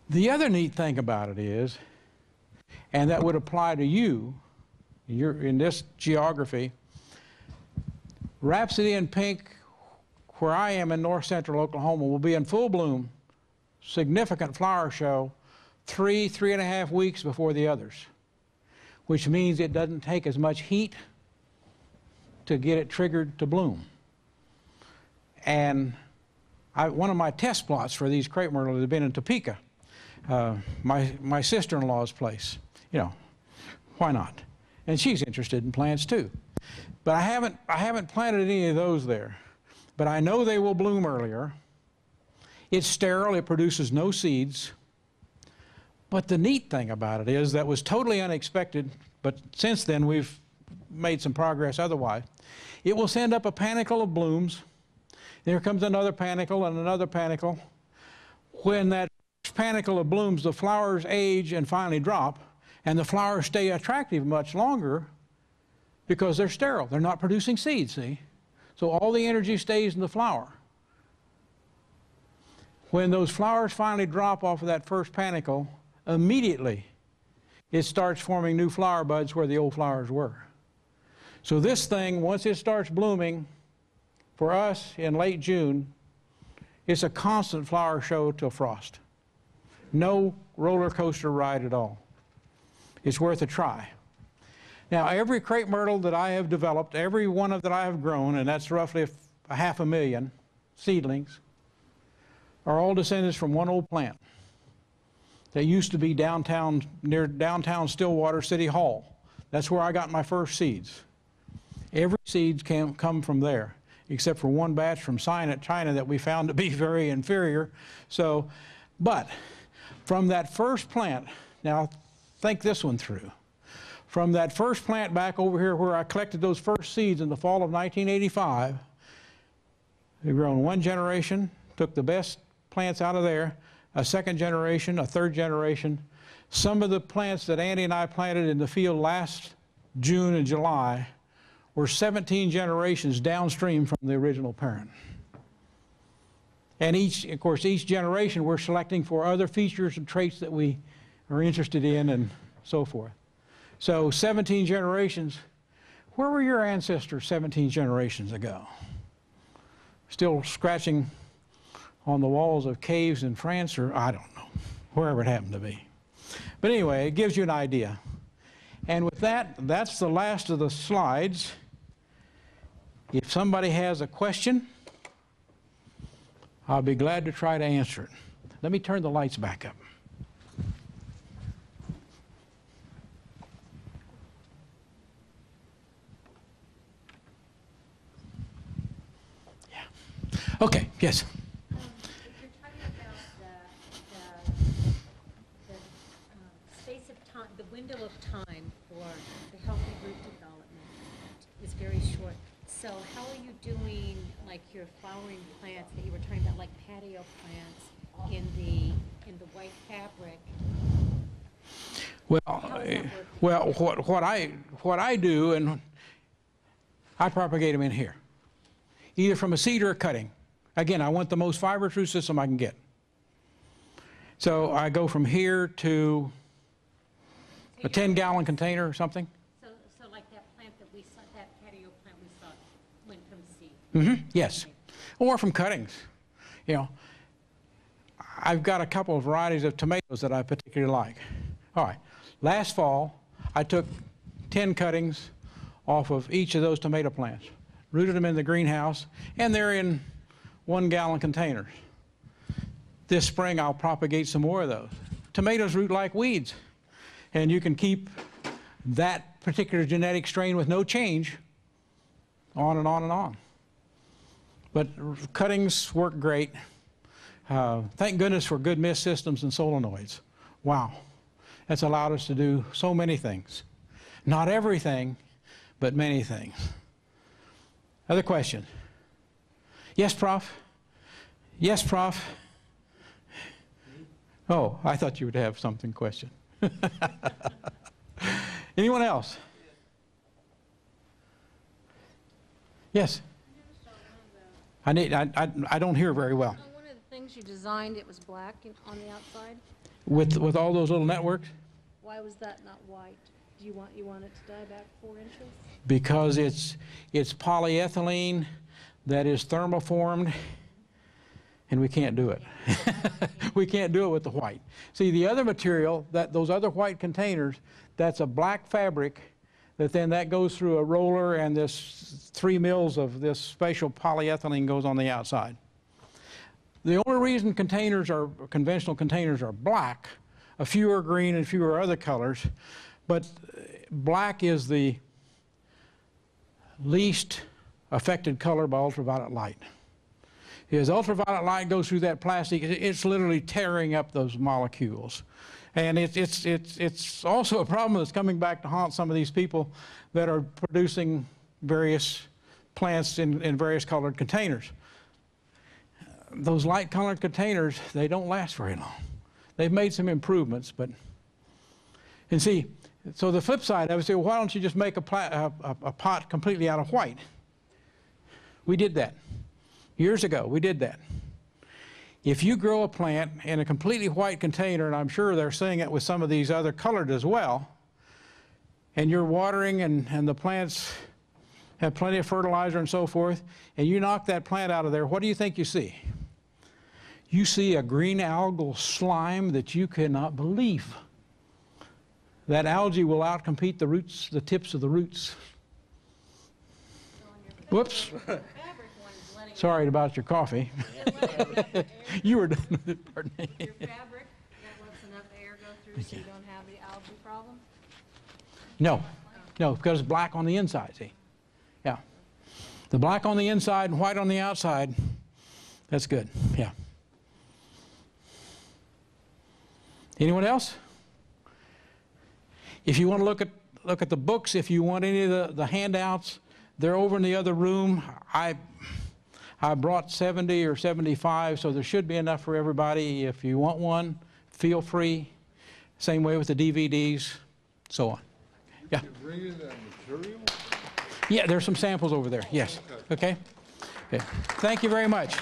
Speaker 2: The other neat thing about it is, and that would apply to you, you're in this geography, Rhapsody in Pink, where I am in north central Oklahoma, will be in full bloom, significant flower show, 3.5 weeks before the others, which means it doesn't take as much heat to get it triggered to bloom. And one of my test plots for these crepe myrtles had been in Topeka, my sister-in-law's place. You know, why not? And she's interested in plants too. But I haven't planted any of those there. But I know they will bloom earlier. It's sterile, it produces no seeds. But the neat thing about it is that was totally unexpected, but since then we've made some progress otherwise. It will send up a panicle of blooms. There comes another panicle and another panicle. When that panicle of blooms, the flowers age and finally drop, and the flowers stay attractive much longer because they're sterile. They're not producing seeds, see? So all the energy stays in the flower. When those flowers finally drop off of that first panicle, immediately it starts forming new flower buds where the old flowers were. So this thing, once it starts blooming, for us in late June, it's a constant flower show till frost. No roller coaster ride at all. It's worth a try. Now, every crepe myrtle that I have developed, every one of that I have grown, and that's roughly 500,000 seedlings, are all descendants from one old plant that used to be downtown, near downtown Stillwater City Hall. That's where I got my first seeds. Every seed can come from there, except for one batch from China that we found to be very inferior. So, but from that first plant, now think this one through. From that first plant back over here where I collected those first seeds in the fall of 1985, we've grown one generation, took the best plants out of there, a second generation, a third generation. Some of the plants that Andy and I planted in the field last June and July were 17 generations downstream from the original parent. And of course, each generation we're selecting for other features and traits that we are interested in and so forth. So 17 generations. Where were your ancestors 17 generations ago? Still scratching on the walls of caves in France, or I don't know, wherever it happened to be. But anyway, it gives you an idea. And with that, that's the last of the slides. If somebody has a question, I'll be glad to try to answer it. Let me turn the lights back up. Yeah. Okay, yes.
Speaker 3: If you're talking about the space of time, the window of time for the healthy root development is very short. So how are you doing, like, your flowering plants that you were talking about, like patio plants in the white fabric?
Speaker 2: Well, what I do, and I propagate them in here, either from a seed or a cutting. Again, I want the most fibrous root system I can get. So I go from here to a 10-gallon container or something.
Speaker 3: So like that plant that we saw, that patio plant we saw, went from seed.
Speaker 2: Mm-hmm. Yes, or from cuttings. You know, I've got a couple of varieties of tomatoes that I particularly like. All right, last fall I took 10 cuttings off of each of those tomato plants, rooted them in the greenhouse, and they're in 1-gallon containers. This spring I'll propagate some more of those. Tomatoes root like weeds, and you can keep that particular genetic strain with no change on and on and on. But cuttings work great. Thank goodness for good mist systems and solenoids. Wow, that's allowed us to do so many things. Not everything, but many things. Other question? Yes, Prof? Yes, Prof? Oh, I thought you would have something question. Anyone else? Yes? I don't hear very well.
Speaker 4: One of the things you designed, it was black on the outside.
Speaker 2: With all those little networks?
Speaker 4: Why was that not white? Do you want it to die back 4 inches?
Speaker 2: Because it's polyethylene that is thermoformed, and we can't do it. We can't do it with the white. See, the other material, those other white containers, that's a black fabric that goes through a roller, and this 3 mils of this special polyethylene goes on the outside. The only reason conventional containers are black, a few are green and fewer other colors, but black is the least affected color by ultraviolet light. As ultraviolet light goes through that plastic, it's literally tearing up those molecules. And it's also a problem that's coming back to haunt some of these people that are producing various plants in various colored containers. Those light colored containers, they don't last very long. They've made some improvements, but, and see, so the flip side, I would say, well, why don't you just make a pot completely out of white? We did that. Years ago, we did that. If you grow a plant in a completely white container, and I'm sure they're seeing it with some of these other colored as well, and you're watering and the plants have plenty of fertilizer and so forth, and you knock that plant out of there, what do you think you see? You see a green algal slime that you cannot believe. That algae will outcompete the roots, the tips of the roots. Whoops. Sorry about your coffee. You were done with it, pardon me.
Speaker 4: Your fabric, that lets enough air go through so you don't have the algae problem?
Speaker 2: No, no, because it's black on the inside, see? Yeah. The black on the inside and white on the outside, that's good, yeah. Anyone else? If you want to look at the books, if you want any of the handouts, they're over in the other room. I brought 70 or 75, so there should be enough for everybody. If you want one, feel free. Same way with the DVDs, so on. Yeah.
Speaker 5: You bringing that material?
Speaker 2: Yeah, there's some samples over there. Yes. Okay. Okay. Thank you very much.